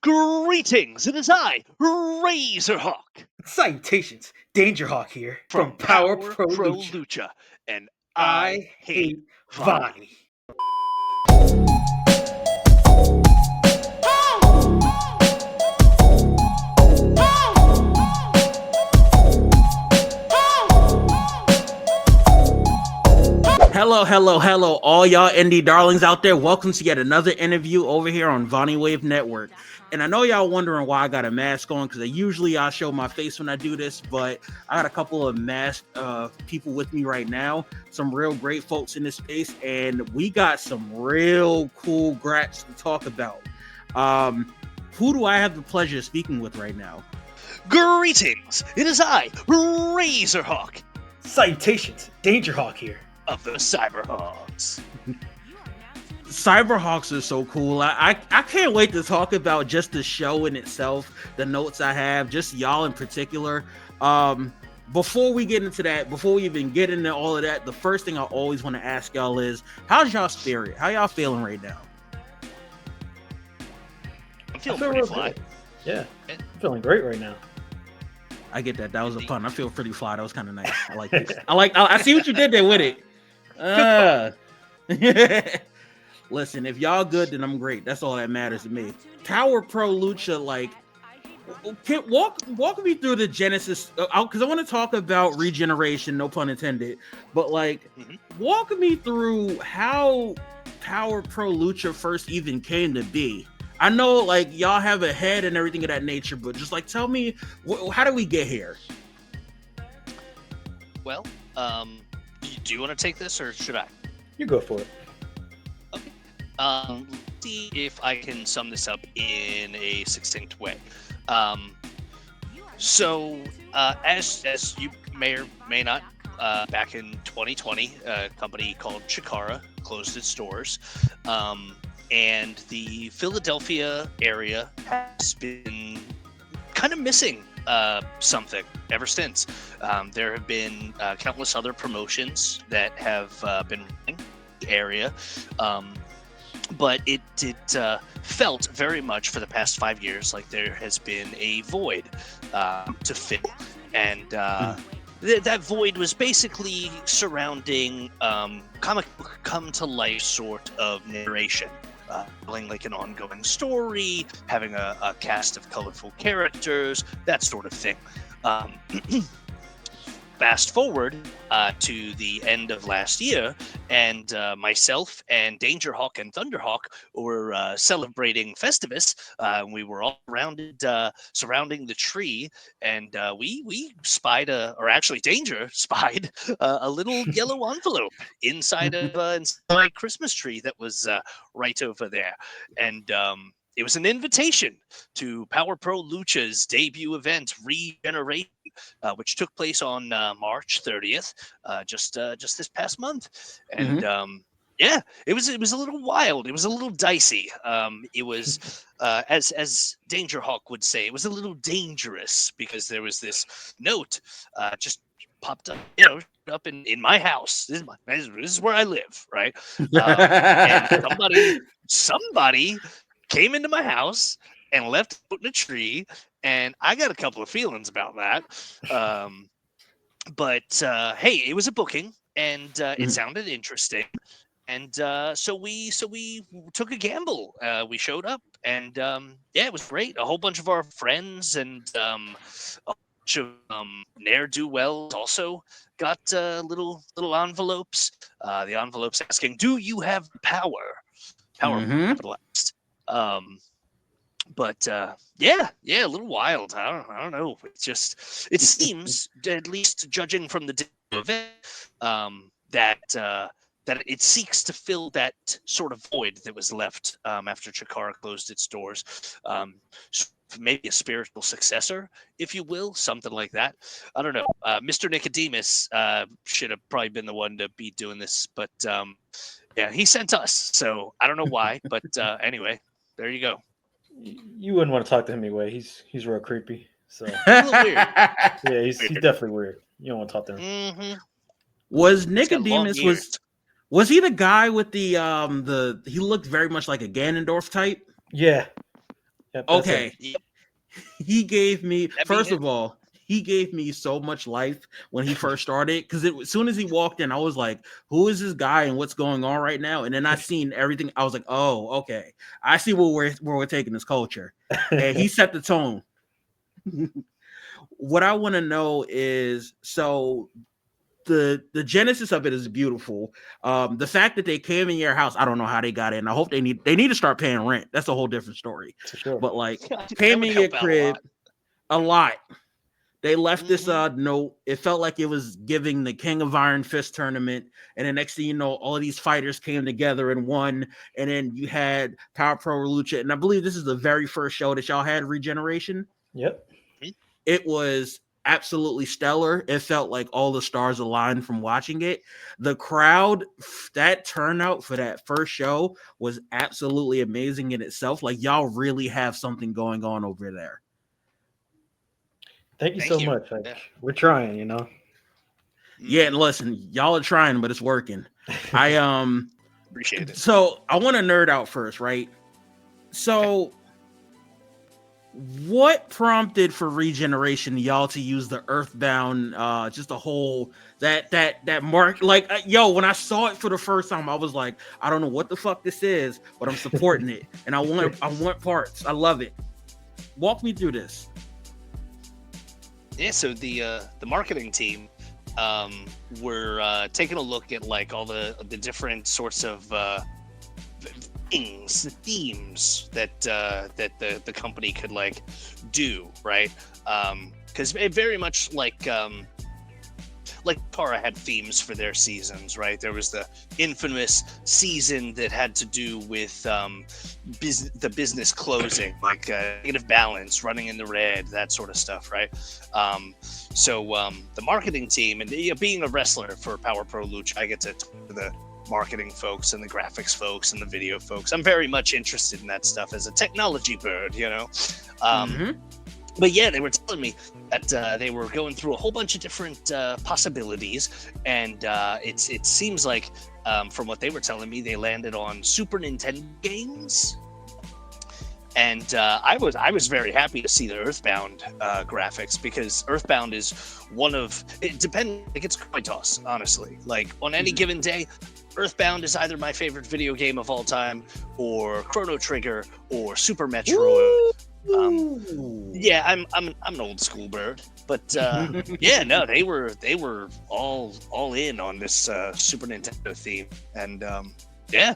Greetings, it is I, Razorhawk, Salutations, Dangerhawk here from Power Power Pro Pro Lucha. Lucha, and I I hate hate Vonnie. Vonnie. Hello, all y'all indie darlings out there. Welcome to yet another interview over here on Vonnie Wave Network. And I know y'all wondering why I got a mask on, because usually I show my face when I do this, but I got a couple of masked people with me right now, some real great folks in this space, and we got some real cool grats to talk about. Who do I have the pleasure of speaking with right now? Greetings, it is I, Razorhawk, Salutations, Dangerhawk here of the Xyberhawx. Xyberhawx is so cool. I can't wait to talk about just the show in itself, the notes I have, just y'all in particular. Before we get into that, before we even get into all of that, the first thing I always want to ask y'all is, how's y'all spirit? How y'all feeling right now? I'm feeling pretty fly. Yeah, I'm feeling great right now. I get that. That was a pun. I feel pretty fly. That was kind of nice. I like it. I see what you did there with it. Listen, if y'all good, then I'm great. That's all that matters to me. Power Pro Lucha, like, walk me through the genesis, because I want to talk about regeneration, no pun intended. But like, walk me through how Power Pro Lucha first even came to be. I know, like, y'all have a head and everything of that nature, but just like, tell me, how did we get here? Well, do you want to take this, or should I? You go for it. Let's see if I can sum this up in a succinct way. As you may or may not, back in 2020, a company called Chikara closed its doors, and the Philadelphia area has been kind of missing something ever since. There have been countless other promotions that have been running the area. But it felt very much for the past 5 years like there has been a void to fill. And that void was basically surrounding comic book come-to-life sort of narration. Telling like an ongoing story, having a cast of colorful characters, that sort of thing. Fast forward to the end of last year, and myself and Dangerhawk and Thunderhawk were celebrating Festivus. We were all surrounding the tree, and we spied Danger spied a little yellow envelope inside of my Christmas tree that was right over there, and it was an invitation to Power Pro Lucha's debut event, reGeneration, which took place on March 30th, just this past month. And yeah, it was a little wild. It was a little dicey. It was, as Dangerhawk would say, it was a little dangerous because there was this note just popped up, up in my house. This is where I live, right? And somebody came into my house and left out in a tree, and I got a couple of feelings about that. But hey, it was a booking, and it sounded interesting, and so we took a gamble. We showed up, and yeah, it was great. A whole bunch of our friends and a bunch of ne'er-do-wells also got little envelopes. The envelopes asking, "Do you have power?" Power capitalized. But yeah, a little wild. I don't know. It seems, at least judging from the event, that it seeks to fill that sort of void that was left after Chikara closed its doors. Maybe a spiritual successor, if you will, something like that. I don't know. Mr. Nicodemus should have probably been the one to be doing this, but yeah, he sent us. So I don't know why, but anyway, there you go. You wouldn't want to talk to him anyway. He's real creepy. So a little weird. Yeah, he's definitely weird. You don't want to talk to him. Was Nicodemus was he the guy with the he looked very much like a Ganondorf type? Yeah, Yep, that's it. Okay. Yep. He gave me, That'd be first it. of all, he gave me so much life when he first started. Because as soon as he walked in, I was like, who is this guy and what's going on right now? And then I seen everything. I was like, oh, okay. I see where we're taking this culture. And he set the tone. What I want to know is, so the genesis of it is beautiful. The fact that they came in your house, I don't know how they got in. I hope they need to start paying rent. That's a whole different story. For sure. But like, That came would in your help out a crib lot. a lot. They left this Mhm. note. It felt like it was giving the King of Iron Fist tournament, and the next thing you know, all of these fighters came together and won. And then you had Power Pro Lucha, and I believe this is the very first show that y'all had, reGeneration. Yep. It was absolutely stellar. It felt like all the stars aligned from watching it. The crowd, that turnout for that first show was absolutely amazing in itself. Like, y'all really have something going on over there. Thank you Thank so you. much. Like, Yeah. we're trying, you know. Yeah, and Mhm. listen, y'all are trying, but it's working. I Appreciate it. So I want to nerd out first, right? So what prompted for reGeneration y'all to use the Earthbound, just a whole that mark, like, yo, when I saw it for the first time, I was like, I don't know what the fuck this is, but I'm supporting it, and I want parts. I love it. Walk me through this. Yeah, so the marketing team were taking a look at like all the different sorts of themes that the company could like do, right? Because it very much like Para had themes for their seasons, right? There was the infamous season that had to do with the business closing, like negative balance, running in the red, that sort of stuff, right? So the marketing team, and being a wrestler for Power Pro Lucha, I get to talk to the marketing folks and the graphics folks and the video folks. I'm very much interested in that stuff as a technology bird, you know? But yeah, they were telling me that they were going through a whole bunch of different possibilities, and it seems like from what they were telling me, they landed on Super Nintendo games. And I was very happy to see the Earthbound graphics, because Earthbound is one of, it depends, like, it's coin toss, honestly. Like, on any given day, Earthbound is either my favorite video game of all time, or Chrono Trigger, or Super Metroid. Yeah, I'm an old school bird, but yeah, no, they were all in on this Super Nintendo theme, and yeah,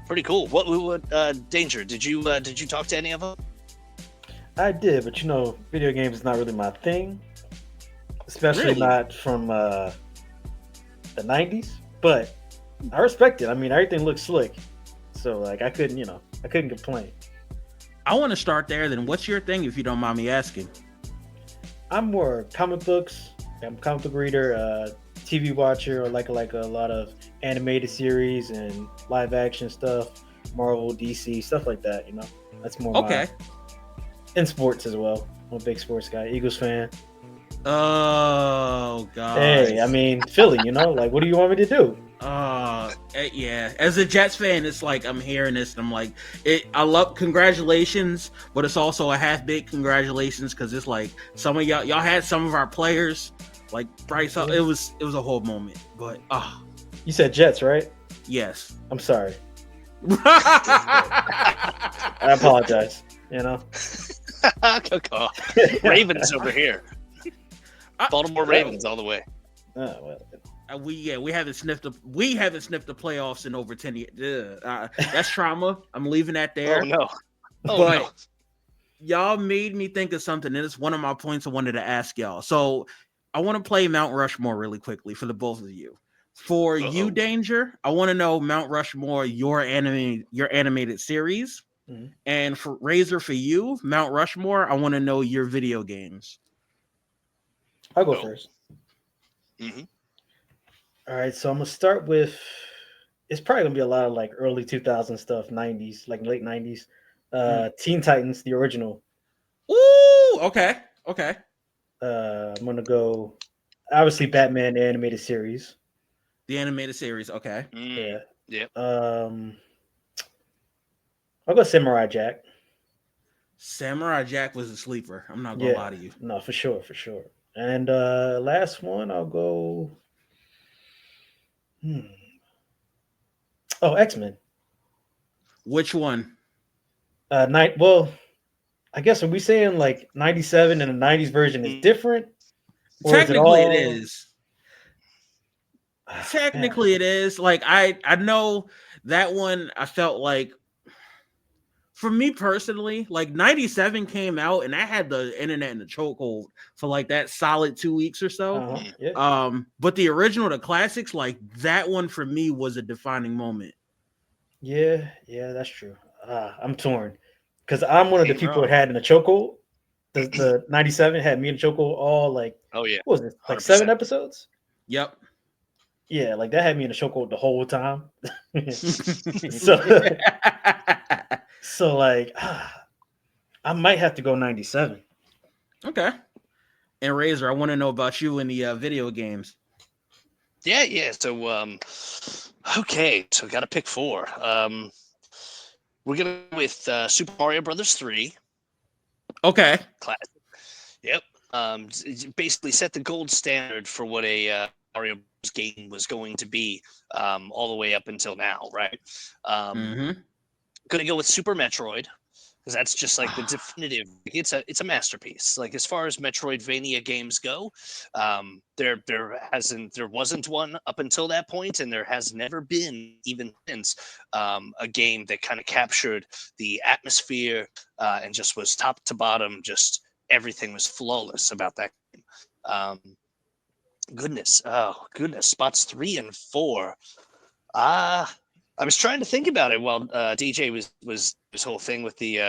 pretty cool. What Danger? Did you talk to any of them? I did, but you know, video games is not really my thing, especially Really? not from the '90s. But I respect it. I mean, everything looks slick, so like I couldn't complain. I want to start there. Then what's your thing, if you don't mind me asking? I'm more comic books. I'm a comic book reader, TV watcher. I like a lot of animated series and live action stuff, Marvel, DC, stuff like that. You know, that's more Okay. in sports as well. I'm a big sports guy, Eagles fan. Oh god. Hey, I mean Philly. You know, like what do you want me to do? Yeah. As a Jets fan, it's like I'm hearing this and I'm like, I love congratulations, but it's also a half big congratulations, because it's like some of y'all had some of our players, like Bryce. It was a whole moment, but You said Jets, right? yes. I'm sorry. I apologize. You know, Ravens over here. Baltimore Ravens all the way. well, We haven't sniffed the playoffs in over 10 years. That's trauma. I'm leaving that there. Oh no. Oh But no. y'all made me think of something, and it's one of my points I wanted to ask y'all. So I want to play Mount Rushmore really quickly for the both of you. For you, Danger, I want to know Mount Rushmore, your animated series. Mhm. And for Razor, for you, Mount Rushmore, I want to know your video games. I'll go first. Mm-hmm. All right, so I'm gonna start with. It's probably gonna be a lot of like early 2000 stuff, 90s, like late 90s. Teen Titans, the original. Ooh, okay. I'm gonna go. Obviously, Batman the animated series. The animated series, okay. Yeah. Yep. I'll go Samurai Jack. Samurai Jack was a sleeper. I'm not gonna Yeah, lie to you. no, for sure, for sure. And last one, I'll go. Hmm. Oh, X-Men. Which one? Night. Well, I guess are we saying like 97 and the 90s version is Mm, different, or is it Technically, it all? is. Man, Technically, it is. Like I know that one. I felt like, for me personally, like 97 came out and I had the internet in the chokehold for like that solid 2 weeks or so. uh-huh, mm. yeah, But the original, the classics, like that one for me was a defining moment. yeah, that's true. I'm torn because I'm one of the Ain't people that wrong. had in the chokehold. The 97 had me in the chokehold all like Oh yeah, what was it, like 7 100%. episodes? Yep. Yeah, like that had me in the chokehold the whole time. so so like I might have to go 97. Okay. And Razor, I want to know about you in the video games. Yeah. So okay, so got to pick four. We're gonna go with Super Mario Brothers 3. Okay. Classic. Yep. Basically set the gold standard for what a Mario Bros. Game was going to be, all the way up until now, right? Mm-hmm. Gonna go with Super Metroid because that's just like the definitive. It's a masterpiece. Like as far as Metroidvania games go, there wasn't one up until that point, and there has never been even since, a game that kind of captured the atmosphere, and just was top to bottom. Just everything was flawless about that game. Um, goodness, spots 3 and 4. Ah, I was trying to think about it while DJ was this whole thing with the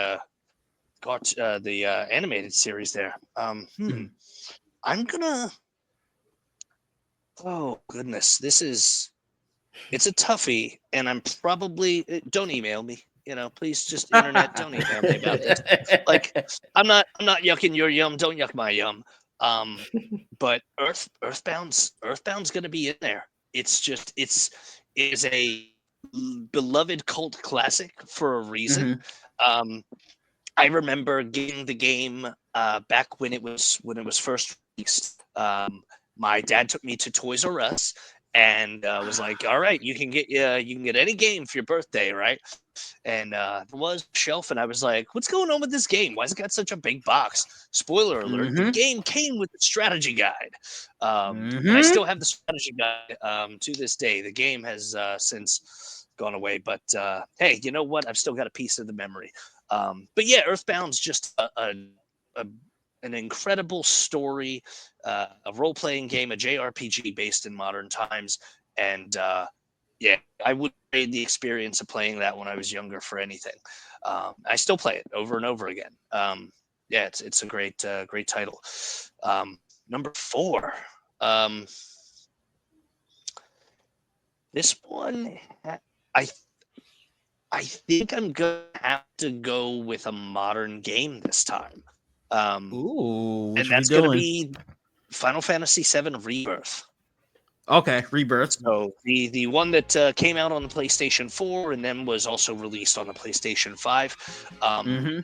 animated series there. I'm gonna. Oh goodness, it's a toughie, and I'm probably don't email me. Please just internet, don't email me about this. Like, I'm not yucking your yum, don't yuck my yum. But Earthbound's gonna be in there. It is a beloved cult classic for a reason. Mm-hmm. Um, I remember getting the game back when it was first released. My dad took me to Toys R Us and was like, "All right, you can get any game for your birthday, right?" And there was a shelf, and I was like, "What's going on with this game? Why's it got such a big box?" Spoiler alert: the Mm-hmm. game came with the strategy guide, and I Mm-hmm. still have the strategy guide to this day. The game has since gone away, but hey, you know what? I've still got a piece of the memory. But yeah, Earthbound's just a an incredible story, a role playing game, a JRPG based in modern times, and yeah, I would trade the experience of playing that when I was younger for anything. I still play it over and over again. Yeah, it's a great title. Number 4. Um, this one, I I think I'm gonna have to go with a modern game this time, um, Ooh, what and you be that's gonna doing? be Final Fantasy VII Rebirth. Okay, Rebirth. So the one that came out on the PlayStation 4 and then was also released on the PlayStation 5. Um, Mm-hmm.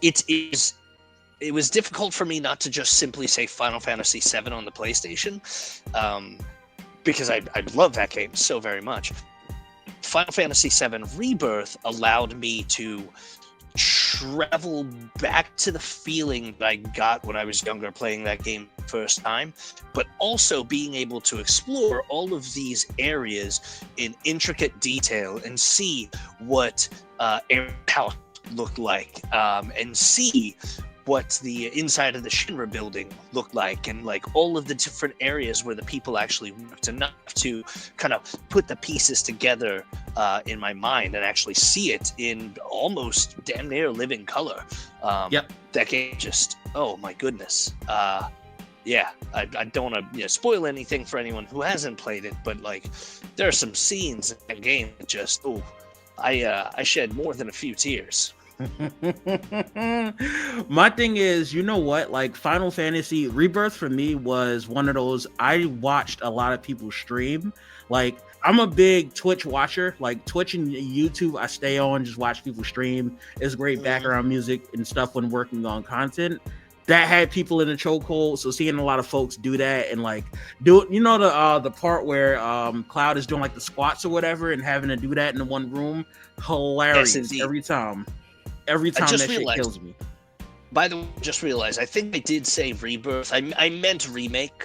it was difficult for me not to just simply say Final Fantasy VII on the PlayStation, um, because I love that game so very much. Final Fantasy VII Rebirth allowed me to travel back to the feeling that I got when I was younger playing that game first time, but also being able to explore all of these areas in intricate detail and see what Aaron's house looked like, and see what the inside of the Shinra building looked like, and like all of the different areas where the people actually worked, enough to kind of put the pieces together in my mind and actually see it in almost damn near living color. Yep. That game just, oh my goodness. Yeah, I don't want to spoil anything for anyone who hasn't played it, but like there are some scenes in that game that just, I shed more than a few tears. My thing is, you know what? Like Final Fantasy Rebirth for me was one of those. I watched a lot of people stream. Like I'm a big Twitch watcher. Like Twitch and YouTube, I stay on, just watch people stream. It's great background music and stuff when working on content. That had people in the chokehold. So seeing a lot of folks do that and like do it, the part where Cloud is doing like the squats or whatever and having to do that in the one room, hilarious. Yes, every time that shit kills me. By the way, just realized I think I did say Rebirth. I meant remake.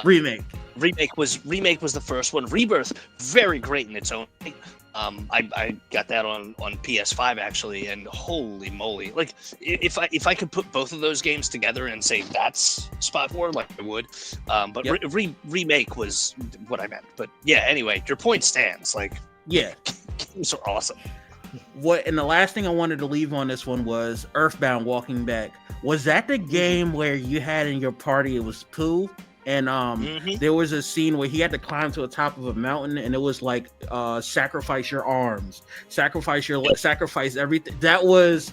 Remake was the first one. Rebirth, very great in its own right. I got that on PS5 actually, and holy moly! Like if I could put both of those games together and say that's spot 4, like I would. But Yep. remake was what I meant. But yeah, anyway, your point stands. Like Yeah. games are awesome. And the last thing I wanted to leave on this one was Earthbound Walking Back. Was that the game where you had in your party it was Pooh? And there was a scene where he had to climb to the top of a mountain, and it was like sacrifice your arms, sacrifice everything. That was,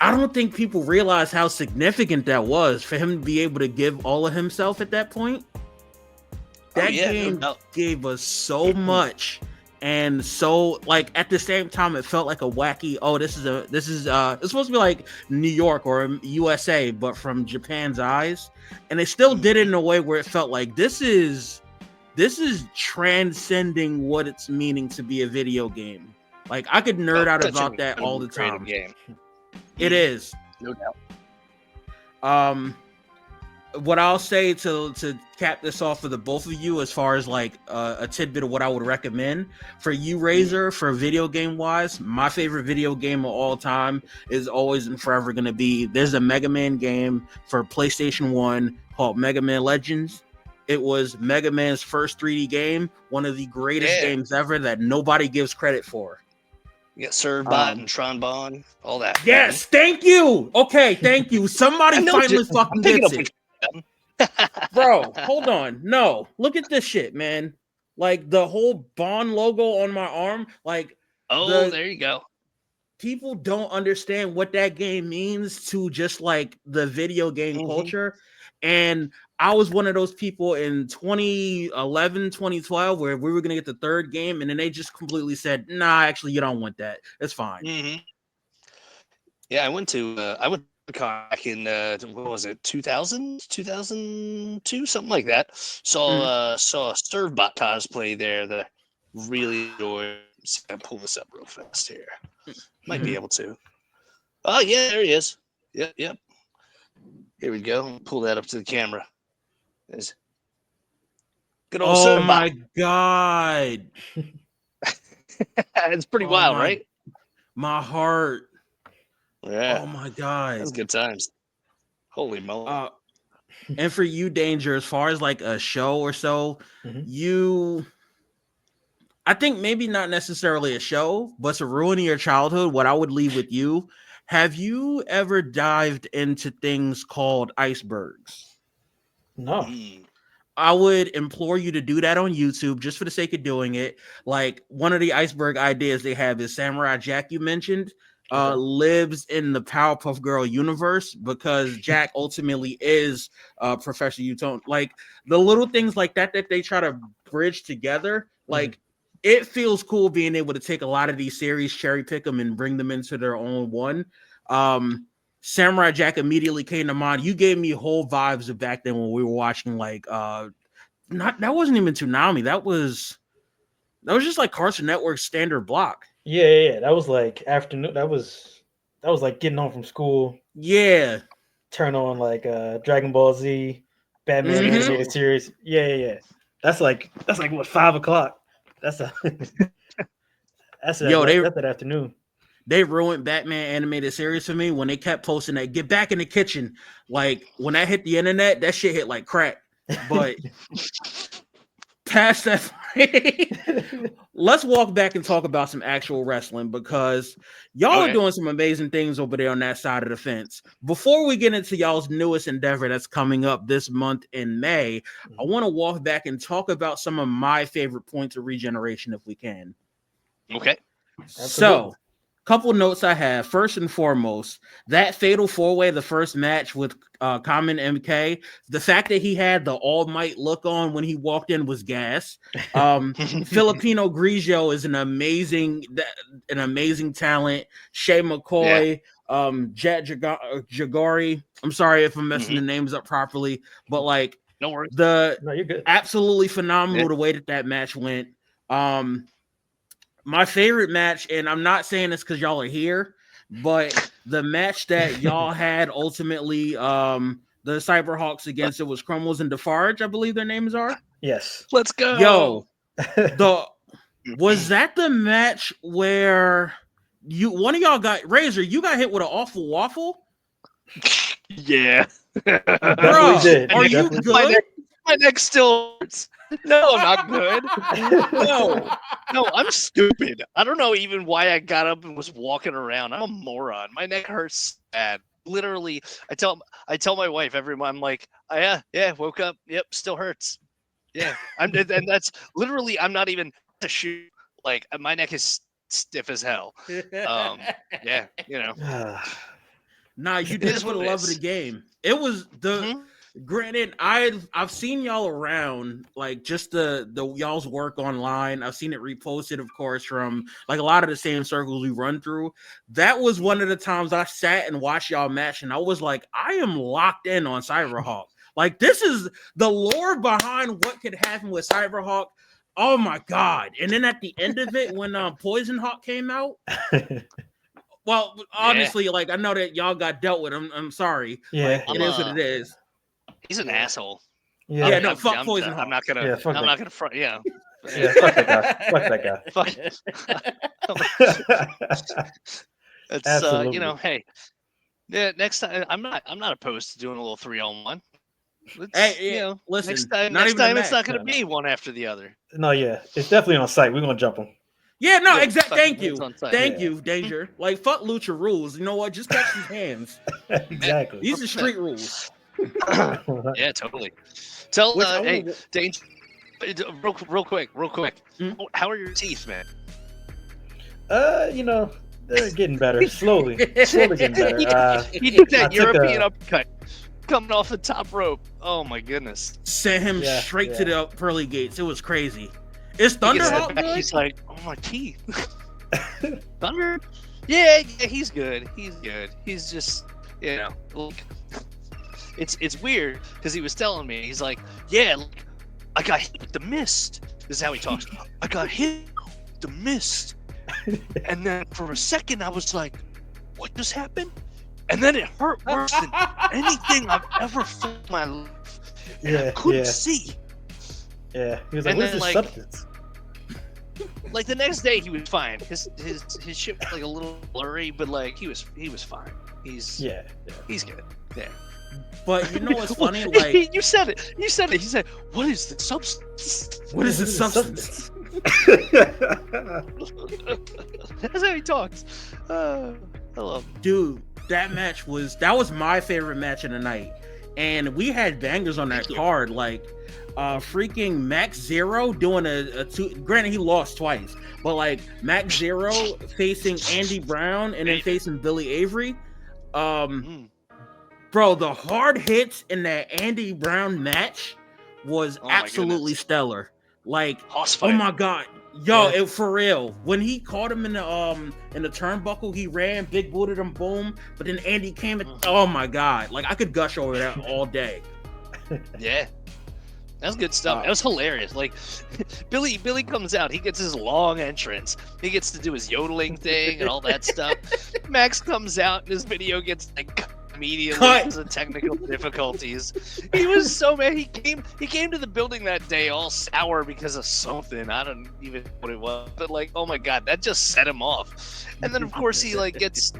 I don't think people realize how significant that was for him to be able to give all of himself at that point. That game gave us so much. And so, like at the same time, it felt like a wacky. Oh, this is it's supposed to be like New York or USA, but from Japan's eyes. And they still did it in a way where it felt like this is transcending what it's meaning to be a video game. Like I could nerd out about that all the time. Game. It is, no doubt. What I'll say to cap this off for the both of you, as far as like a tidbit of what I would recommend for you, Razor, for video game wise, my favorite video game of all time is always and forever going to be, there's a Mega Man game for PlayStation 1 called Mega Man Legends. It was Mega Man's first 3D game, one of the greatest games ever that nobody gives credit for. You got Servbot and Tronbon, all that. Yes, thank you. Okay, thank you. Somebody finally fucking gets it. Bro, hold on. No, look at this shit, man. Like the whole Bond logo on my arm. Like, there you go. People don't understand what that game means to just like the video game culture. And I was one of those people in 2011, 2012, where we were going to get the third game. And then they just completely said, nah, actually, you don't want that. It's fine. Yeah, I went back in what was it, 2000, 2002, something like that. Saw a Servbot cosplay there that I really enjoyed. See if I can pull this up real fast here. Might be able to. Oh yeah, there he is. Yep. Here we go. Pull that up to the camera. There's good old Servbot. Oh my god. It's pretty wild, right? My heart. Yeah. Oh my god. That's good times. Holy moly. And for you, Danger, as far as like a show or so, I think maybe not necessarily a show, but to ruin your childhood, what I would leave with you, have you ever dived into things called icebergs? No. I would implore you to do that on YouTube just for the sake of doing it. Like one of the iceberg ideas they have is Samurai Jack, you mentioned. Lives in the Powerpuff Girl universe because Jack ultimately is Professor Utone. Like the little things like that they try to bridge together. Like it feels cool being able to take a lot of these series, cherry pick them, and bring them into their own one. Samurai Jack immediately came to mind. You gave me whole vibes of back then when we were watching like that wasn't even Toonami. That was just like Cartoon Network standard block. Yeah. That was like afternoon. That was like getting home from school. Yeah. Turn on like Dragon Ball Z, Batman animated series. Yeah. That's like what, 5 o'clock. That's that afternoon. They ruined Batman animated series for me when they kept posting that "Get back in the kitchen." Like when that hit the internet, that shit hit like crack. But past that, let's walk back and talk about some actual wrestling because y'all are doing some amazing things over there on that side of the fence. Before we get into y'all's newest endeavor that's coming up this month in May, I want to walk back and talk about some of my favorite points of regeneration if we can. Okay. So couple notes I have. First and foremost, that fatal 4-way, the first match with Common MK, the fact that he had the All Might look on when he walked in was gas. Filipino Grigio is an amazing talent. Shay McCoy, Jet Jagori. I'm sorry if I'm messing the names up properly, but like, no worries. No, you're good. Absolutely phenomenal the way that match went. My favorite match, and I'm not saying this because y'all are here, but the match that y'all had ultimately, the Xyberhawx against, it was Crumbles and Defarge, I believe their names are. Yes. Let's go. Yo, was that the match where one of y'all got Razor? You got hit with an awful waffle. Yeah, bro. Are you good? My neck still hurts. No, I'm not good. No, I'm stupid. I don't know even why I got up and was walking around. I'm a moron. My neck hurts bad. Literally, I tell my wife every month, I'm like, oh, yeah, woke up. Yep, still hurts. Yeah, and that's literally, I'm not even to shoot. Like, my neck is stiff as hell. Yeah, you know. Nah, you did it for the love of the game. It was granted, I've seen y'all around, like just the y'all's work online. I've seen it reposted, of course, from like a lot of the same circles we run through. That was one of the times I sat and watched y'all match, and I was like, I am locked in on Xyberhawx. Like, this is the lore behind what could happen with Xyberhawx. Oh my god! And then at the end of it, when Poison Hawk came out. Well, honestly, like, I know that y'all got dealt with. I'm sorry. Yeah, like, it is what it is. He's an asshole. Yeah, no, fuck Poison Hawk. I'm not gonna. Yeah, I'm not gonna front. Yeah. Yeah, fuck that guy. It's Absolutely. you know, hey, yeah. Next time, I'm not opposed to doing a little 3-on-1. Hey, you know, listen. next time it's not gonna be one after the other. No, yeah, it's definitely on site. We're gonna jump them. Yeah, no, Yeah, exactly. Thank you. Thank you, Danger. Like, fuck Lucha rules. You know what? Just catch these hands. Exactly. These are street rules. Yeah, totally. Tell hey, Danger, real quick. How are your teeth, man? You know, they're getting better. Slowly getting better. He did that European uppercut coming off the top rope. Oh my goodness. Sent him straight to the pearly gates. It was crazy. Is Thunderhawk good? He's like, oh, my teeth. Thunder? Yeah, he's good. He's just, you know, look, it's weird because he was telling me, he's like, yeah, look, I got hit with the mist. This is how he talks. I got hit with the mist. And then for a second, I was like, what just happened? And then it hurt worse than anything I've ever felt in my life. And I couldn't see. Yeah, he was like, "What is this substance?" Like the next day, he was fine. His shit was like a little blurry, but like he was fine. He's good. Yeah. But you know what's funny? Like you said it. He said, "What is the substance? What is the substance?" That's how he talks. I love him. Dude, that was my favorite match of the night, and we had bangers on that card. Like. Freaking Max Zero doing a two. Granted, he lost twice, but like Max Zero facing Andy Brown and then facing Billy Avery. Bro, the hard hits in that Andy Brown match was absolutely stellar. Like, oh my god, yo, for real. When he caught him in the turnbuckle, he ran, big booted him, boom. But then Andy came and oh my god, like I could gush over that all day. Yeah. That's good stuff. That was hilarious. Like, Billy comes out. He gets his long entrance. He gets to do his yodeling thing and all that stuff. Max comes out, and his video gets like immediately because of technical difficulties. He was so mad. He came to the building that day all sour because of something. I don't even know what it was. But like, oh my god, that just set him off. And then of course he like gets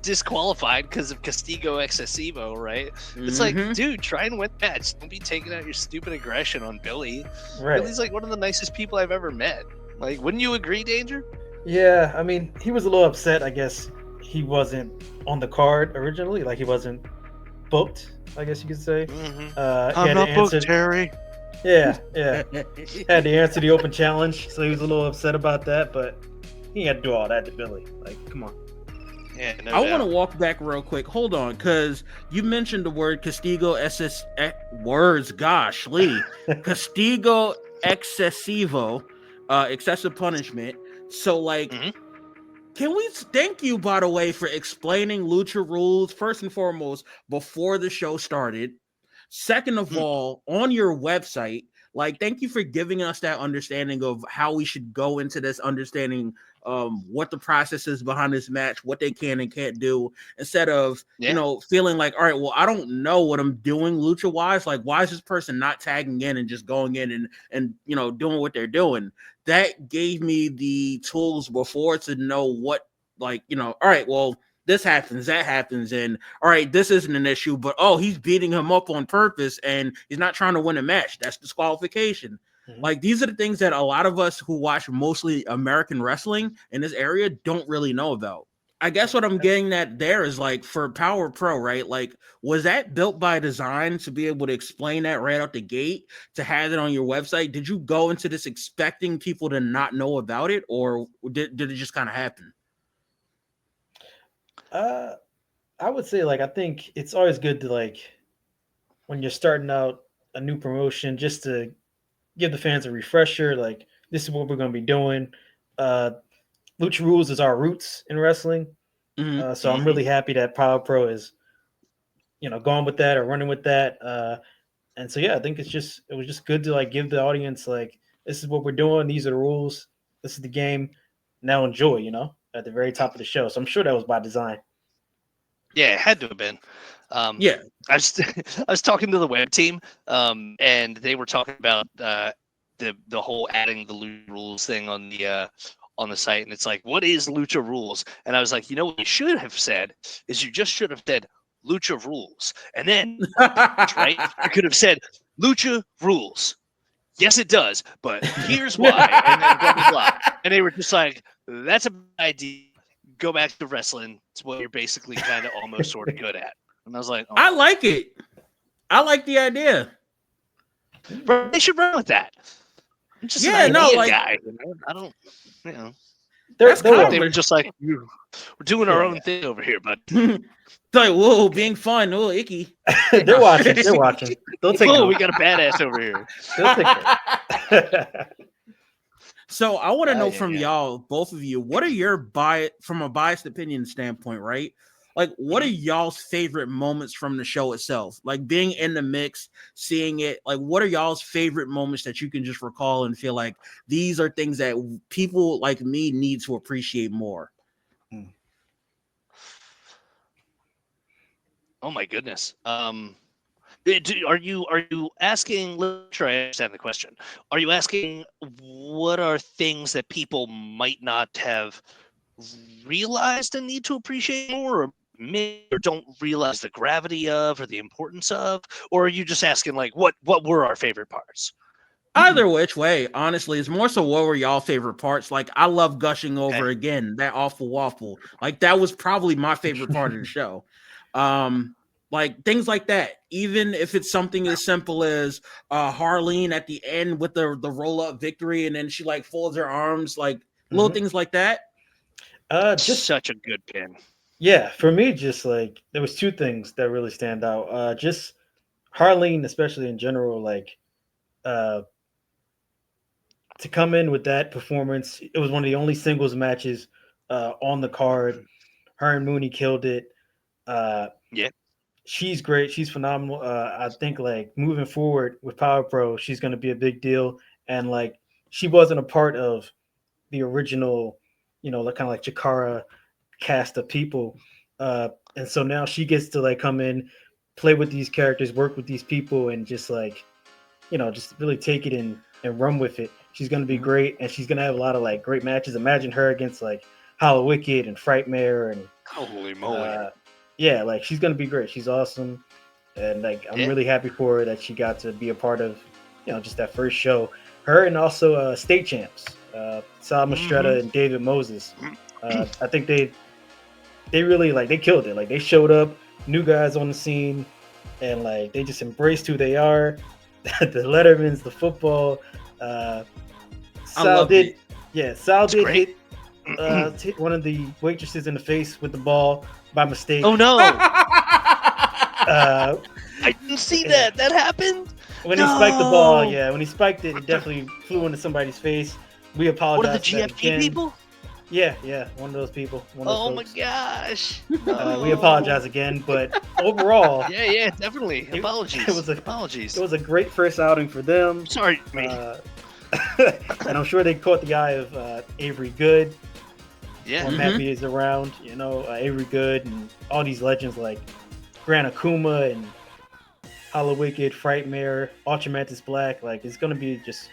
disqualified because of Castigo Excesivo, right? It's like, dude, try and win the match. Don't be taking out your stupid aggression on Billy. Right. Billy's like one of the nicest people I've ever met. Like, wouldn't you agree, Danger? Yeah, I mean, he was a little upset. I guess he wasn't on the card originally. Like, he wasn't booked, I guess you could say. I'm not booked, Terry. Yeah. Had to answer the open challenge, so he was a little upset about that, but he had to do all that to Billy. Like, come on. Yeah, no I want to doubt. walk back real quick. Hold on, because you mentioned the word Castigo words. Gosh, Lee, Castigo excesivo, excessive punishment. So, like, Mhm. can we thank you, by the way, for explaining Lucha rules first and foremost before the show started. Second of Mm. all, on your website, like, thank you for giving us that understanding of how we should go into this, understanding what the process is behind this match, what they can and can't do, instead of Yeah. feeling like, all right, well, I don't know what I'm doing lucha wise. Like, why is this person not tagging in and just going in and doing what they're doing? That gave me the tools before to know what, like, all right, well, this happens, that happens, and all right, this isn't an issue, but he's beating him up on purpose and he's not trying to win a match. That's disqualification. Mhm. Like, these are the things that a lot of us who watch mostly American wrestling in this area don't really know about. I guess what I'm getting at there is, like, for Power Pro, right? Like, was that built by design to be able to explain that right out the gate, to have it on your website? Did you go into this expecting people to not know about it, or did it just kind of happen? I would say, like, I think it's always good to, like, when you're starting out a new promotion, just to give the fans a refresher. Like, this is what we're going to be doing. Uh, Lucha Rules is our roots in wrestling. Mm-hmm. So I'm really happy that Power Pro is, going with that or running with that. And so, yeah, I think it was just good to, like, give the audience, like, this is what we're doing. These are the rules. This is the game. Now enjoy, at the very top of the show. So I'm sure that was by design. Yeah, it had to have been. Yeah. I was I was talking to the web team, and they were talking about the whole adding the Lucha rules thing on the site, and it's like, what is Lucha rules? And I was like, what you should have said is you just should have said Lucha rules, and then right, you could have said Lucha rules. Yes, it does, but here's why, and then blah blah blah. And they were just like, that's a bad idea. Go back to wrestling. It's what you're basically kind of almost sort of good at. And I was like, I like it. I like the idea. bro, they should run with that. I'm just Yeah, an no, idea like, guy. I don't, that's They're they were common. just like, we're doing our Yeah, own yeah. thing over here, but Like, whoa, being fun, oh, icky. They're watching. They're watching. They'll take whoa, note. we got a badass over here. They'll take note. So I want to know from yeah. y'all, both of you, what are your from a biased opinion standpoint, right? Like, what are Mhm. y'all's favorite moments from the show itself? Like, being in the mix, seeing it, like, what are y'all's favorite moments that you can just recall and feel like these are things that people like me need to appreciate more? Oh my goodness. Are you asking? Let's try to understand the question. Are you asking what are things that people might not have realized and need to appreciate more, or don't realize the gravity of, or the importance of, or are you just asking like what were our favorite parts? Either which way, honestly, it's more so what were y'all favorite parts. Like, I love gushing over Okay. again that awful waffle. Like, that was probably my favorite part of the show. Like, things like that. Even if it's something as simple as Harleen at the end with the roll up victory, and then she like folds her arms, like little things like that. Just Such a good pin. Yeah, for me, just like there was two things that really stand out. Just Harleen, especially in general, like uh, to come in with that performance. It was one of the only singles matches on the card. Her and Mooney killed it. Yeah. She's great. She's phenomenal. I think, like, moving forward with Power Pro, she's going to be a big deal. And like, she wasn't a part of the original, like, kind of like Chikara cast of people. And so now she gets to, like, come in, play with these characters, work with these people, and just like, just really take it and run with it. She's going to be great, and she's going to have a lot of, like, great matches. Imagine her against, like, Hollow Wicked and Frightmare and Holy moly. yeah, like, she's going to be great. She's awesome. And like, I'm really happy for her that she got to be a part of, just that first show. Her, and also state champs, Sal Mastretta and David Moses. I think they really, like, they killed it. Like, they showed up, new guys on the scene, and like, they just embraced who they are. The Lettermans, the football. Sal did, it. yeah. Sal did great. hit one of the waitresses in the face with the ball by mistake. Oh no! Uh, I didn't see yeah. that. That happened. When No! he spiked the ball, when he spiked it, it definitely flew into somebody's face. We apologize. What are the for that GFG again. people? Yeah, one of those people. One of those Oh my folks. gosh! We No. apologize again, but overall, Yeah, definitely. It- Apologies. it was a- Apologies. it was a great first outing for them. Sorry, me. And I'm sure they caught the eye of Avery Good. Yeah. I'm happy he's around. Avery Good and all these legends like Gran Akuma and Hollow Wicked, Frightmare, Ultramantis Black. Like, it's going to be just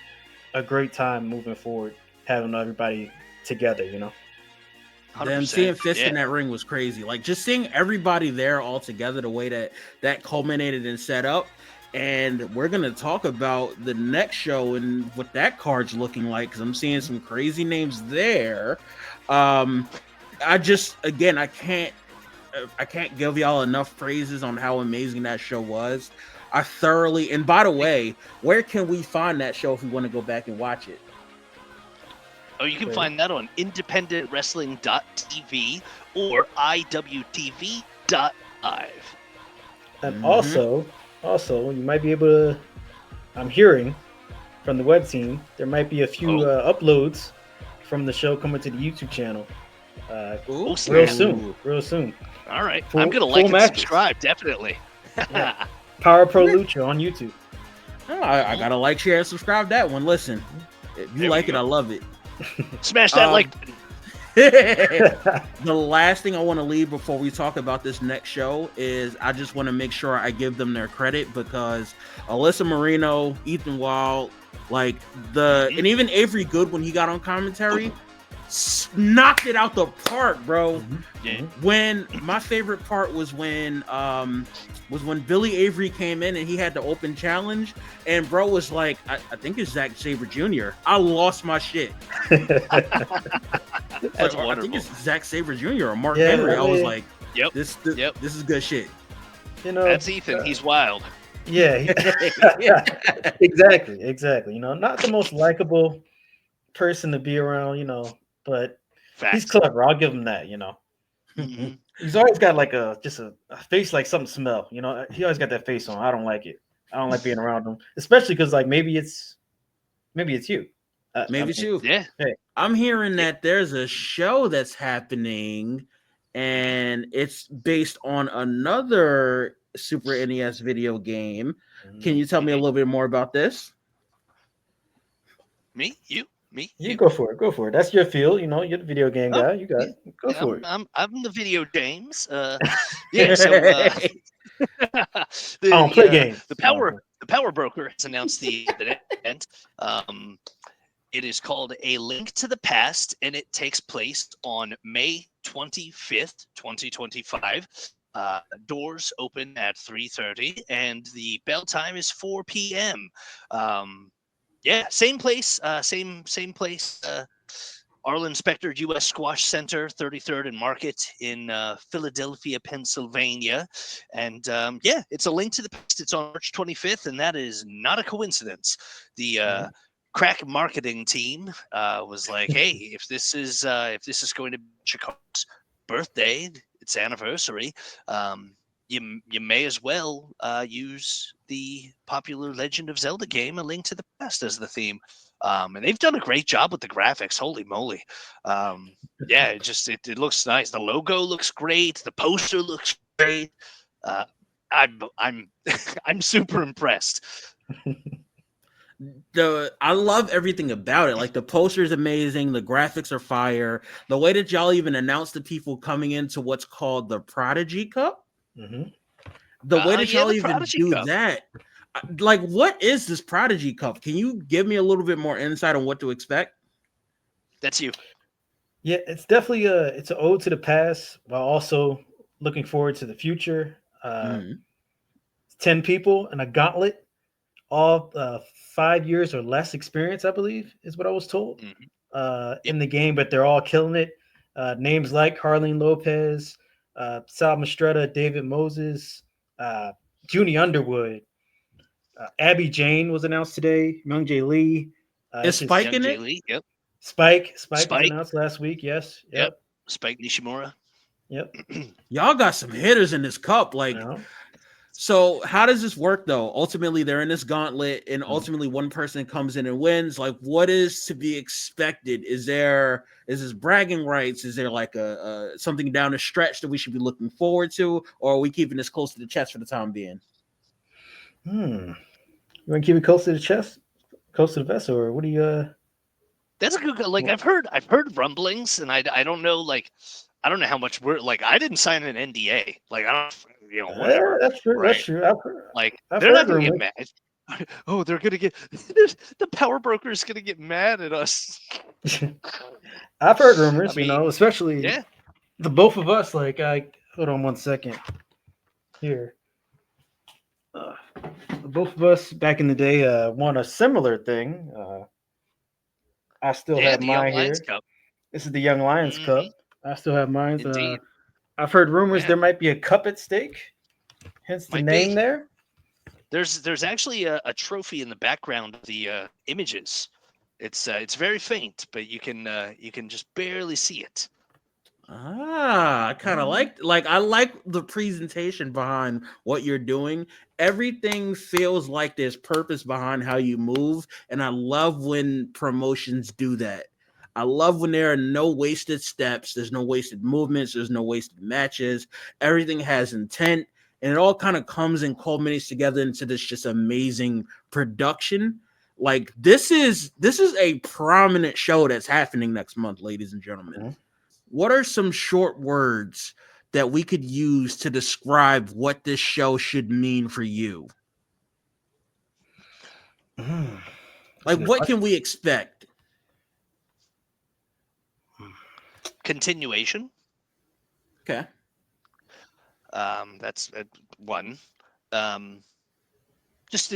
a great time moving forward, having everybody together, 100%. Them seeing Fist in that ring was crazy. Like, just seeing everybody there all together, the way that culminated and set up. And we're going to talk about the next show and what that card's looking like, because I'm seeing some crazy names there. I can't give y'all enough praises on how amazing that show was. And by the way, where can we find that show if we want to go back and watch it? Oh, you can find that on independentwrestling.tv or iwtv.live. And also, you might be able to, I'm hearing from the web team, there might be a few uploads from the show coming to the YouTube channel real soon. All right. I'm going to like and matches. subscribe, definitely. Yeah. Power Pro Lucha on YouTube. Oh, I got to like, share, and subscribe that one. Listen, if you like it, I love it. Smash that like button. The last thing I want to leave before we talk about this next show is I just want to make sure I give them their credit, because Alyssa Marino, Ethan Wild, and even Avery Good, when he got on commentary, knocked it out the park, bro. Yeah. When my favorite part was when Billy Avery came in and he had the open challenge, and bro was like, I think it's Zack Sabre Jr. I lost my shit. That's wonderful. I think it's Zack Sabre Jr. or Mark Henry. I was like, yep. This is good shit. That's Ethan. He's wild. Yeah. Exactly. Not the most likable person to be around, but Facts. he's clever. I'll give him that, Mm-hmm. He's always got like a face like something smell, He always got that face on. I don't like it. I don't like being around him, especially because maybe it's you. Maybe it's you. Yeah. Hey. I'm hearing that there's a show that's happening, and it's based on another Super NES video game. Can you tell me a little bit more about this? Me? You? Go for it. Go for it. That's your field. You're the video game guy. You got it. Go for it. I'm the video games. So I don't play games. The Power Broker has announced the event. It is called A Link to the Past, and it takes place on May 25th, 2025. Doors open at 3:30, and the bell time is 4 p.m. Same place, same place. Arlen Specter U.S. Squash Center, 33rd and Market in Philadelphia, Pennsylvania. And it's A Link to the Past. It's on March 25th, and that is not a coincidence. The crack marketing team was like, "Hey, if this is going to be Chicago's birthday, its anniversary, you may as well use the popular Legend of Zelda game, A Link to the Past, as the theme." And they've done a great job with the graphics. Holy moly! It looks nice. The logo looks great. The poster looks great. I'm super impressed. I love everything about it. Like, the poster is amazing. The graphics are fire. The way that y'all even announce the people coming into what's called the Prodigy Cup. Mm-hmm. The way that y'all even Prodigy do Cup. that. Like, what is this Prodigy Cup? Can you give me a little bit more insight on what to expect? That's you. Yeah, it's definitely it's an ode to the past while also looking forward to the future. 10 people in a gauntlet, all 5 years or less experience, I believe, is what I was told in the game, but they're all killing it. Names like Harleen Lopez, Sal Mastretta, David Moses, Junie Underwood, Abby Jane was announced today, Young Jae Lee. Is Spike in it? Lee, yep. Spike was Spike. announced last week. Yes. Yep. Spike Nishimura. Yep. Y'all got some hitters in this cup. Like, so how does this work though? Ultimately, they're in this gauntlet, and ultimately one person comes in and wins. Like, what is to be expected? Is this bragging rights? Is there like a something down the stretch that we should be looking forward to, or are we keeping this close to the chest for the time being? You want to keep it close to the chest, close to the vest, or what do you? That's a good. Like I've heard rumblings, and I don't know. Like I don't know how much we're like. I didn't sign an NDA. Like I don't. Whatever. That's true. Right? That's true. They're not going to get mad. Oh, they're going to get the power broker is going to get mad at us. I've heard rumors, especially yeah. The both of us. Like, hold on 1 second. Here, both of us back in the day won a similar thing. I still have mine here. Cup. This is the Young Lions Cup. I still have mine. I've heard rumors there might be a cup at stake, hence the name there. There's actually a trophy in the background of the images. It's very faint, but you can just barely see it. I kind of I like the presentation behind what you're doing. Everything feels like there's purpose behind how you move, and I love when promotions do that. I love when there are no wasted steps, there's no wasted movements, there's no wasted matches. Everything has intent, and it all kind of comes and culminates together into this just amazing production. Like this is a prominent show that's happening next month, ladies and gentlemen. What are some short words that we could use to describe what this show should mean for you? Like, what can we expect? Continuation. Okay. That's one. Just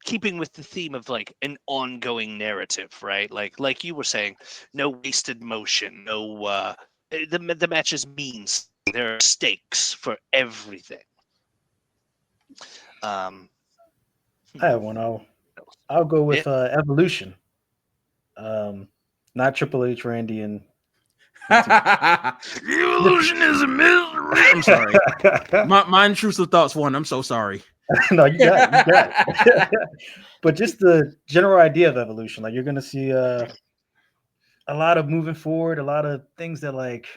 keeping with the theme of like an ongoing narrative, right? Like you were saying, no wasted motion, no the matches means there are stakes for everything. I have one. I'll go with Evolution. Not Triple H, Randy, and Evolution is a misery. I'm sorry. My intrusive thoughts one. I'm so sorry. No, you got it. But just the general idea of Evolution, like you're gonna see a lot of moving forward, a lot of things that like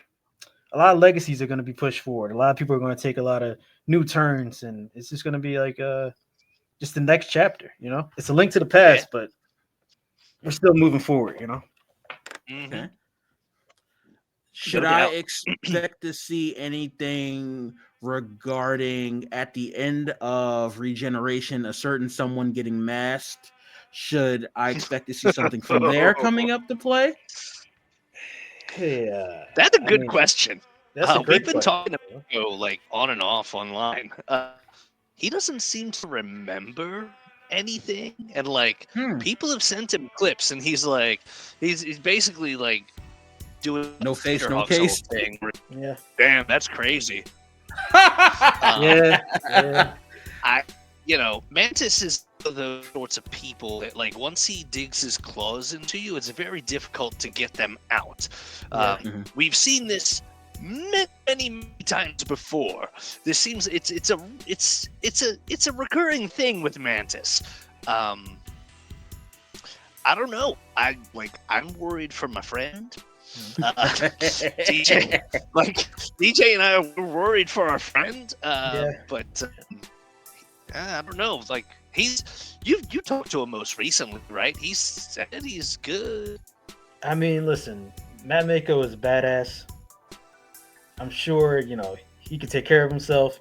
a lot of legacies are gonna be pushed forward. A lot of people are gonna take a lot of new turns, and it's just gonna be like just the next chapter. It's a link to the past, but we're still moving forward. Okay. Should I expect to see anything regarding at the end of regeneration, a certain someone getting masked? Should I expect to see something from there coming up to play? Yeah, that's a good question. We've been question. talking about like on and off online. He doesn't seem to remember anything, and like people have sent him clips, and he's basically like doing no face, no case thing. Yeah, damn, that's crazy. Yeah. Mantis is one of those sorts of people that like once he digs his claws into you, it's very difficult to get them out. We've seen this many times before. This seems it's a recurring thing with Mantis. I don't know. I'm worried for my friend. DJ and I are worried for our friend, but I don't know. Like you talked to him most recently, right? He said he's good. I mean, listen, Matt Mako is badass. I'm sure he can take care of himself,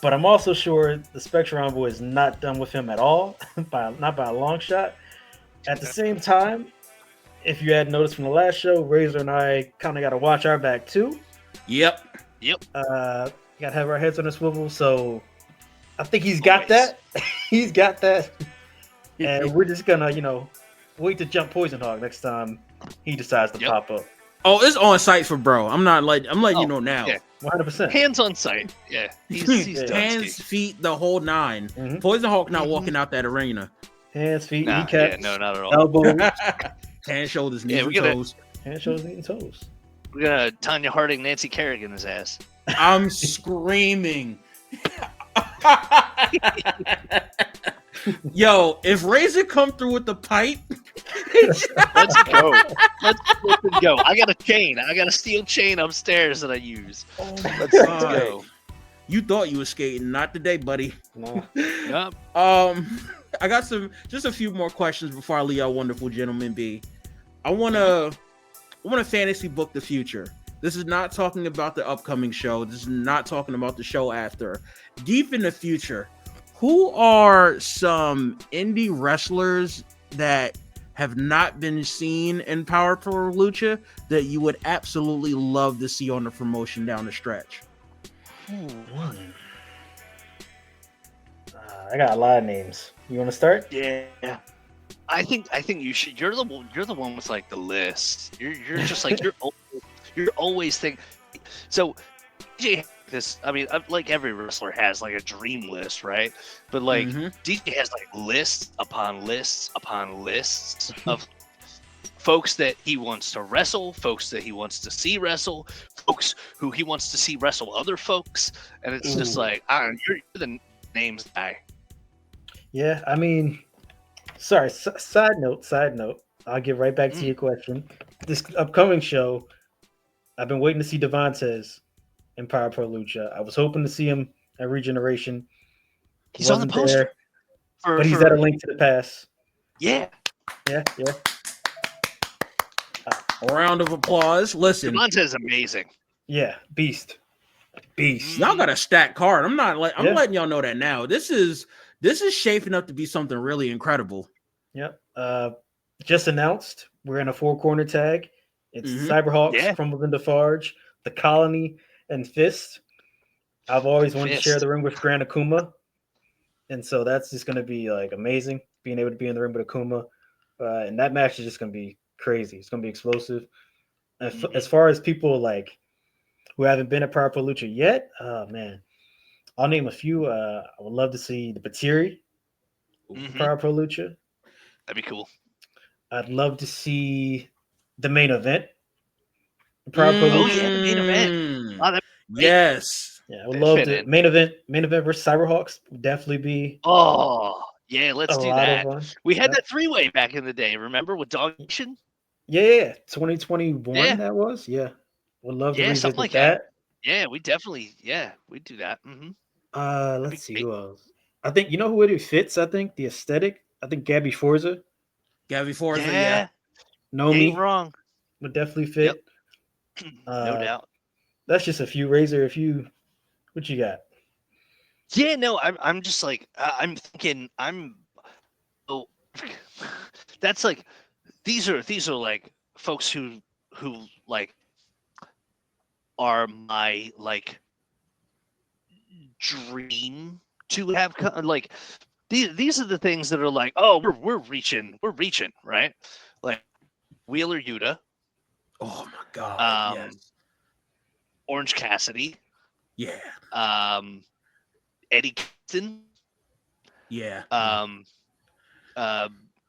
but I'm also sure the Spectre Envoy is not done with him at all, not by a long shot. At the same time, if you had noticed from the last show, Razor and I kind of got to watch our back too. Yep. Got to have our heads on a swivel. So I think he's got that. He's got that. And we're just gonna, wait to jump Poison Hog next time he decides to pop up. Oh, it's on site for bro. I'm letting you know now. Yeah, 100%. Hands on site. Yeah. He's hands, feet, the whole nine. Poison Hawk not walking out that arena. Hands, feet, kneecaps. Yeah, no, not at all. Elbows. Hand, shoulders, knees, Yeah, and toes. Hand, shoulders, knees, and toes. We got Tanya Harding, Nancy Kerrigan his ass. I'm screaming. Yo, if Razor come through with the pipe, let's go. Let's go. I got a chain. I got a steel chain upstairs that I use. Let's go. You thought you were skating, not today, buddy. No. Yep. I got just a few more questions before I leave our wonderful gentleman be. I wanna fantasy book the future. This is not talking about the upcoming show. This is not talking about the show after. Deep in the future, who are some indie wrestlers that have not been seen in Power Pro Lucha that you would absolutely love to see on the promotion down the stretch? I got a lot of names. You want to start? Yeah. I think you should. You're the one with like the list. You're just like you're always thinking. So, DJ, like every wrestler has like a dream list, right? But like DJ has like lists upon lists upon lists of folks that he wants to wrestle, folks that he wants to see wrestle, folks who he wants to see wrestle other folks, and it's just like, I don't know, you're the names guy. Yeah, I mean, sorry. Side note. I'll get right back to your question. This upcoming show, I've been waiting to see Devontae in Power Pro Lucha. I was hoping to see him at reGeneration. He's on the poster, but he's at a Link to the Past. Yeah. A round of applause. Listen, Devontae is amazing. Yeah, beast. Y'all got a stacked card. I'm letting y'all know that now. This is shaping up to be something really incredible. Yep. Just announced we're in a 4-corner tag. It's Xyberhawx from Melinda Farge, The Colony, and Fist. I've always wanted to share the ring with Grand Akuma, and so that's just going to be like amazing being able to be in the ring with Akuma. And that match is just going to be crazy. It's going to be explosive. As far as people like who haven't been at Power Pro Lucha yet, man, I'll name a few. I would love to see the Batiri Power Pro Lucha. That'd be cool. I'd love to see the main event. Power Pro Lucha. Oh yeah, the main event. Oh, yes. Yeah, I would love to main event versus Xyberhawx would definitely be. Oh yeah, let's do that. We had that 3-way back in the day. Remember with Dog Nation? Yeah, 2021 that was. Yeah, would love to revisit something like that. Yeah, we definitely. Yeah, we'd do that. Let's see who else. I think you know who it fits. I think the aesthetic. I think Gabby Forza. Yeah. No me wrong. would definitely fit. Yep. No doubt. That's just a few. Razor, what you got? Yeah, no, I'm just like I'm thinking that's like these are like folks who like are my like dream to have like these are the things that are like, oh, we're reaching, right? Like Wheeler Yuta. Oh my god. Yes. Orange Cassidy. Yeah. Eddie Kingston. Yeah.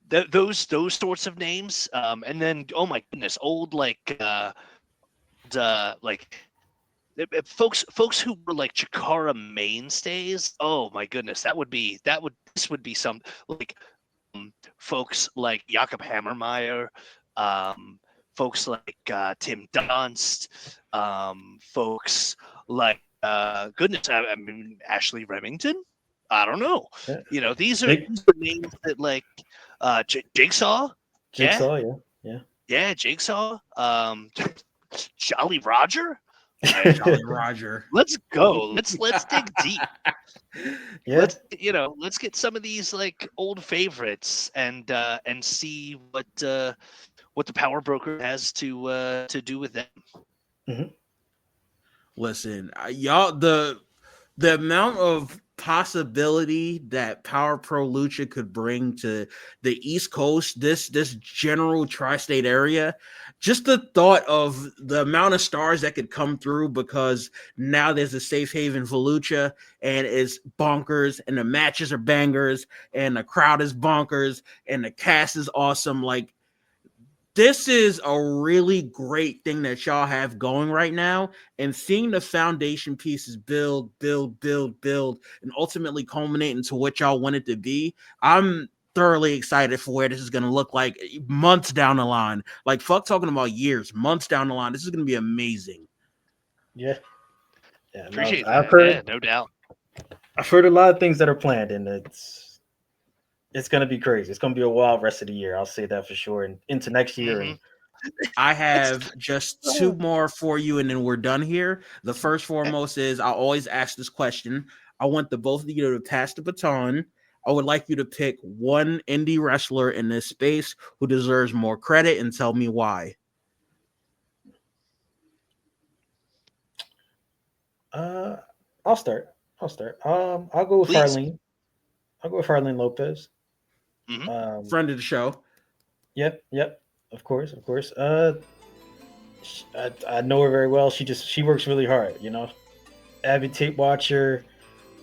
Those sorts of names. And then oh my goodness, old like folks who were like Chikara mainstays. Oh my goodness, this would be some like folks like Jakob Hammermeyer, folks like Tim Dunst, folks like goodness, I mean Ashley Remington. I don't know. Yeah. You know, these are names that like Jigsaw. Yeah, Jigsaw. Jolly Roger. Jolly Roger. Let's go. Let's dig deep. Yeah. Let's get some of these like old favorites and see what the Power Broker has to do with them. Mm-hmm. Listen, y'all, the amount of possibility that Power Pro Lucha could bring to the East Coast, this general tri-state area, just the thought of the amount of stars that could come through, because now there's a safe haven for Lucha and it's bonkers and the matches are bangers and the crowd is bonkers and the cast is awesome. Like this is a really great thing that y'all have going right now, and seeing the foundation pieces build, and ultimately culminate into what y'all want it to be. I'm thoroughly excited for where this is going to look like months down the line. Like, fuck talking about years, months down the line. This is going to be amazing. Yeah. Appreciate I've that. heard, Yeah, no doubt. I've heard a lot of things that are planned, and it's going to be crazy. It's going to be a wild rest of the year. I'll say that for sure, and into next year. Mhm. And I have just two more for you, and then we're done here. The first foremost is I always ask this question. I want the both of you to pass the baton. I would like you to pick one indie wrestler in this space who deserves more credit and tell me why. I'll start. I'll go with Please. Harleen. I'll go with Harleen Lopez. Mhm. Friend of the show. Yep. Of course. I know her very well. She works really hard. Avid tape watcher,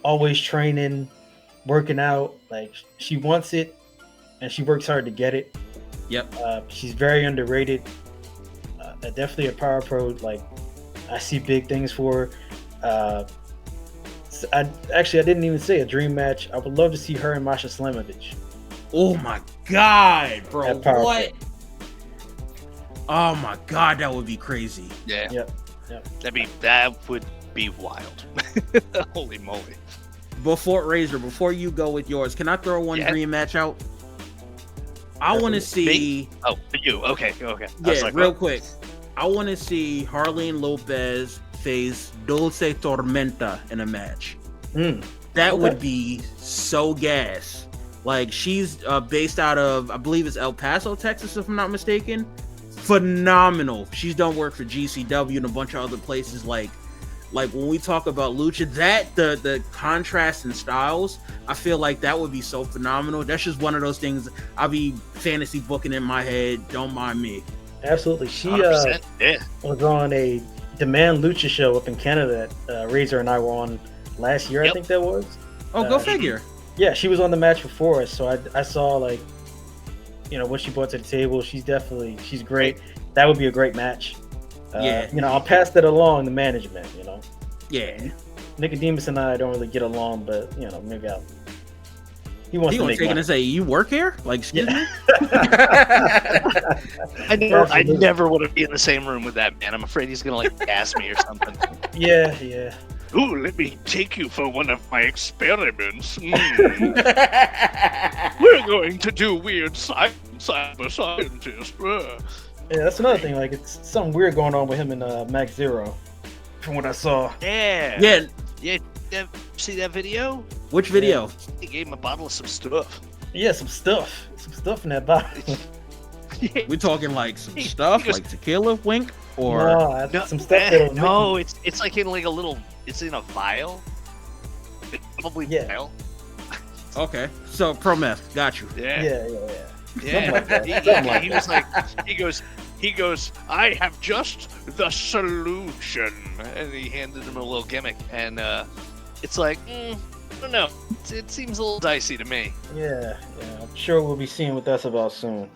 always training, working out. Like, she wants it, and she works hard to get it. Yep. She's very underrated. Definitely a Power Pro. Like, I see big things for her. I didn't even say a dream match. I would love to see her and Masha Slamovich. Oh my god, bro! At Power What? Oh my god, that would be crazy. Yeah. Yep. That would be wild. Holy moly. Before you go with yours, can I throw one dream match out? I want to see. Oh, for you. Okay. I Yeah, was like, real quick. I want to see Harleen Lopez face Dulce Tormenta in a match. That would be so gas. Like, she's based out of, I believe it's El Paso, Texas, if I'm not mistaken. Phenomenal. She's done work for GCW and a bunch of other places. Like when we talk about lucha, that the contrast in styles, I feel like that would be so phenomenal. That's just one of those things I'll be fantasy booking in my head. Don't mind me. Absolutely. She 100%, was on a Demand Lucha show up in Canada that Razor and I were on last year. I think that was. Oh, go figure. Yeah, she was on the match before us, so I saw, like, what she brought to the table. She's great. That would be a great match. I'll pass that along to management. Yeah. Nicodemus and I don't really get along, but maybe he wants to make money. And say, you work here? Like, excuse me? I never want to be in the same room with that man. I'm afraid he's gonna gas me or something. Yeah. Ooh, let me take you for one of my experiments. We're going to do weird science, cyber scientist. Yeah, that's another thing. Like, it's something weird going on with him and Max Zero, from what I saw. Yeah. See that video? Which video? He gave him a bottle of some stuff. Yeah, some stuff in that bottle. We talking like some stuff, like tequila, wink, or no, some stuff. No, it's like in like a little. It's in a vial. It's probably vial. Okay, so pro meth, got you. Yeah. Like he was like, he goes, I have just the solution, and he handed him a little gimmick, and it's like, I don't know, it seems a little dicey to me. Yeah, I'm sure we'll be seeing what that's about soon.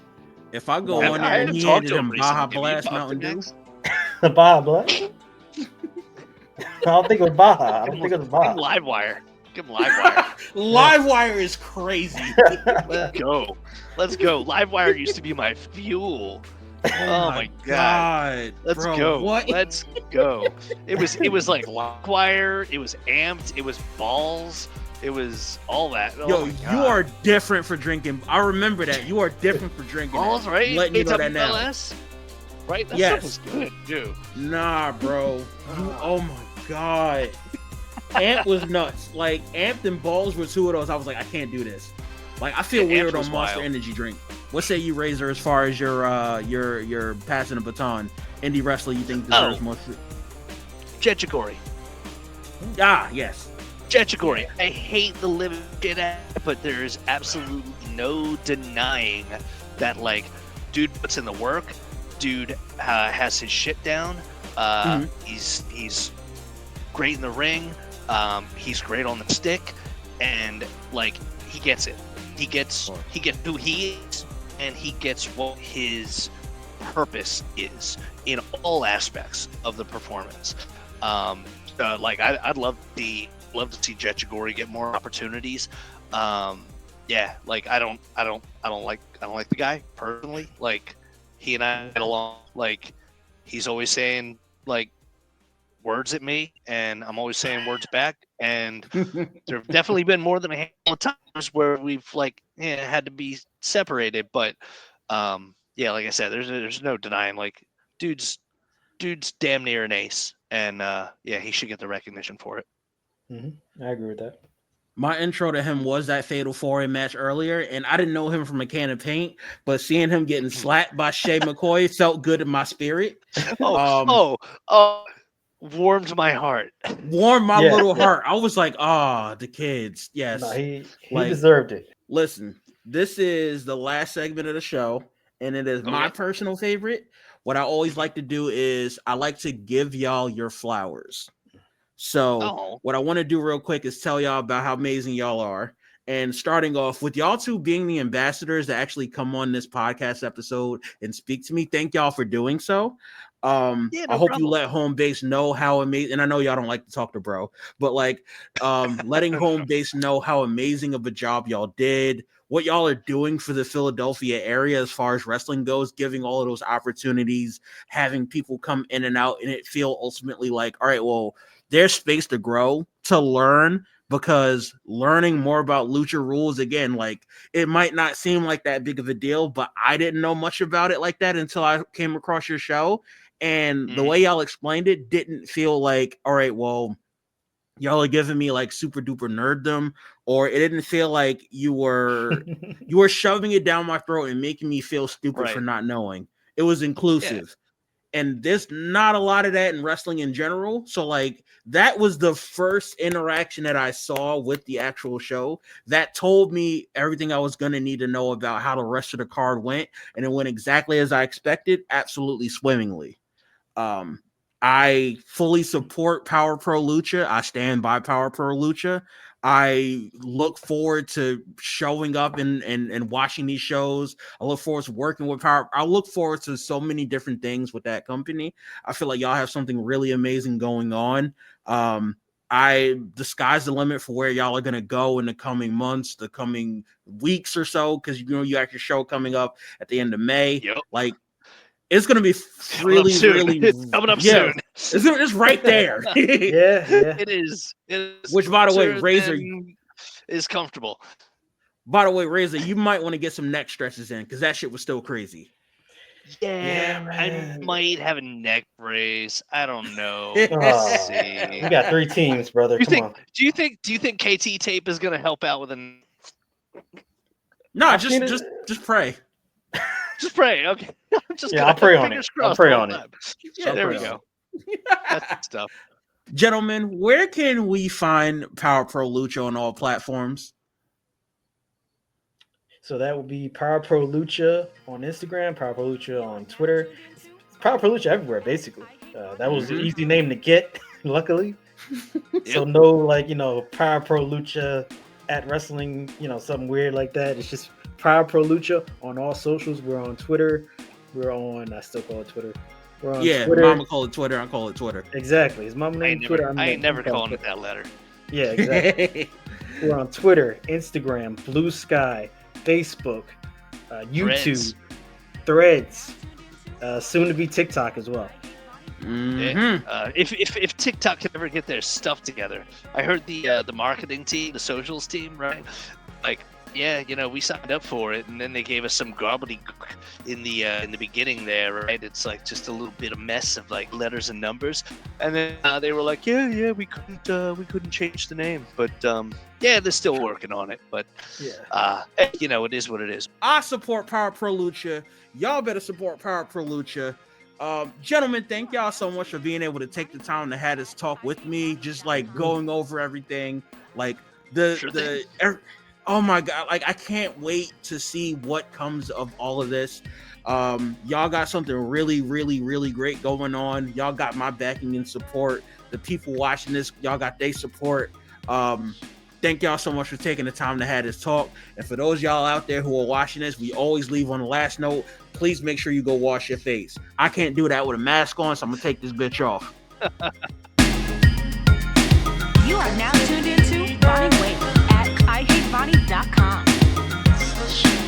If I go on there and he handed him Baja Blast Mountain Dew, Baja Blast. I don't think it was Baja. I don't think it was Baja. Livewire. Give him Livewire. Livewire is crazy. Let's go. Livewire used to be my fuel. Oh my god. Let's go. What? Let's go. It was like Livewire. It was Amped. It was Balls. It was all that. Yo, you are different for drinking. I remember that. You are different for drinking. Balls, right? Letting you know that now. Right? That stuff was good, dude. Nah, bro. Oh my god. Amp was nuts. Like, Amped and Balls were two of those. I was like, I can't do this. Like, I feel weird on Monster Energy drink. What say you, Razor, as far as your passing the baton? Indie wrestler you think deserves more? Jetchagori. Ah, yes. Jetchagori. I hate the living shit out, but there's absolutely no denying that, like, dude puts in the work. Dude has his shit down. He's great in the ring. He's great on the stick, and like he gets it. He gets who he is, and he gets what his purpose is in all aspects of the performance. Like I'd love to see Jet Chigori get more opportunities. Yeah, like I don't like the guy personally. Like he and I get along. Like he's always saying like words at me, and I'm always saying words back. And there have definitely been more than a handful of times where we've like had to be separated. But yeah, like I said, there's no denying like dude's damn near an ace, and yeah, he should get the recognition for it. I agree with that. My intro to him was that Fatal 4-Way match earlier, and I didn't know him from a can of paint, but seeing him getting slapped by Shay McCoy felt good in my spirit. Oh, warmed my heart. Warmed my little heart. I was like, the kids. Yes. No, he Like, deserved it. Listen, this is the last segment of the show, and it is my personal favorite. What I always like to do is I like to give y'all your flowers. So what I want to do real quick is tell y'all about how amazing y'all are. And starting off with y'all two being the ambassadors that actually come on this podcast episode and speak to me. Thank y'all for doing so. I hope you let home base know how amazing, and I know y'all don't like to talk to bro, but like letting home base know how amazing of a job y'all did, what y'all are doing for the Philadelphia area as far as wrestling goes, giving all of those opportunities, having people come in and out, and it feel ultimately like, all right, well, there's space to grow, to learn, because learning more about lucha rules, again, like it might not seem like that big of a deal, but I didn't know much about it like that until I came across your show. And the way y'all explained it didn't feel like, all right, well, y'all are giving me like super duper nerddom, or it didn't feel like you were shoving it down my throat and making me feel stupid for not knowing. It was inclusive. Yeah. And there's not a lot of that in wrestling in general. So like that was the first interaction that I saw with the actual show that told me everything I was going to need to know about how the rest of the card went. And it went exactly as I expected, absolutely swimmingly. I fully support Power Pro Lucha. I stand by Power Pro Lucha. I look forward to showing up and watching these shows. I look forward to working with Power. I look forward to so many different things with that company. I feel like y'all have something really amazing going on. The sky's the limit for where y'all are going to go in the coming months, the coming weeks or so, because you have your show coming up at the end of May. Yep. Like, it's going to be really it's coming up soon. It's right there. It is. Which, by the way, Razor is comfortable. By the way, Razor, you might want to get some neck stretches in because that shit was still crazy. Yeah, I might have a neck brace. I don't know. Let's see. We got 3 teams, brother. Come on. Do you think KT tape is going to help out with a? No, just pray. Just pray, okay. I'll pray on it. I'll pray on it. Yeah, there we go. That's stuff. Gentlemen, where can we find Power Pro Lucha on all platforms? So that would be Power Pro Lucha on Instagram, Power Pro Lucha on Twitter, Power Pro Lucha everywhere, basically. That was an easy name to get, luckily. Yep. So no, Power Pro Lucha at wrestling, something weird like that. It's just Power Pro Lucha on all socials. We're on Twitter. I still call it Twitter. We're on Twitter. Mama call it Twitter. I call it Twitter. Exactly. His mama named Twitter. I ain't never calling it that letter. Yeah, exactly. We're on Twitter, Instagram, Blue Sky, Facebook, YouTube, Threads, soon to be TikTok as well. Mm-hmm. If TikTok can ever get their stuff together, I heard the marketing team, the socials team, right? Like, yeah, we signed up for it, and then they gave us some gobbledygook in the beginning there, right? It's like just a little bit of mess of like letters and numbers, and then they were like, yeah, we couldn't change the name, but yeah, they're still working on it, but it is what it is. I support Power Pro Lucha. Y'all better support Power Pro Lucha. Gentlemen, thank y'all so much for being able to take the time to have this talk with me, just like going over everything, like oh my God, like I can't wait to see what comes of all of this. Y'all got something really, really, really great going on. Y'all got my backing and support. The people watching this, y'all got their support. Thank y'all so much for taking the time to have this talk. And for those y'all out there who are watching this, we always leave on the last note. Please make sure you go wash your face. I can't do that with a mask on, so I'm gonna take this bitch off. You are now tuned into Vonnie Wave at IHateVonnie.com.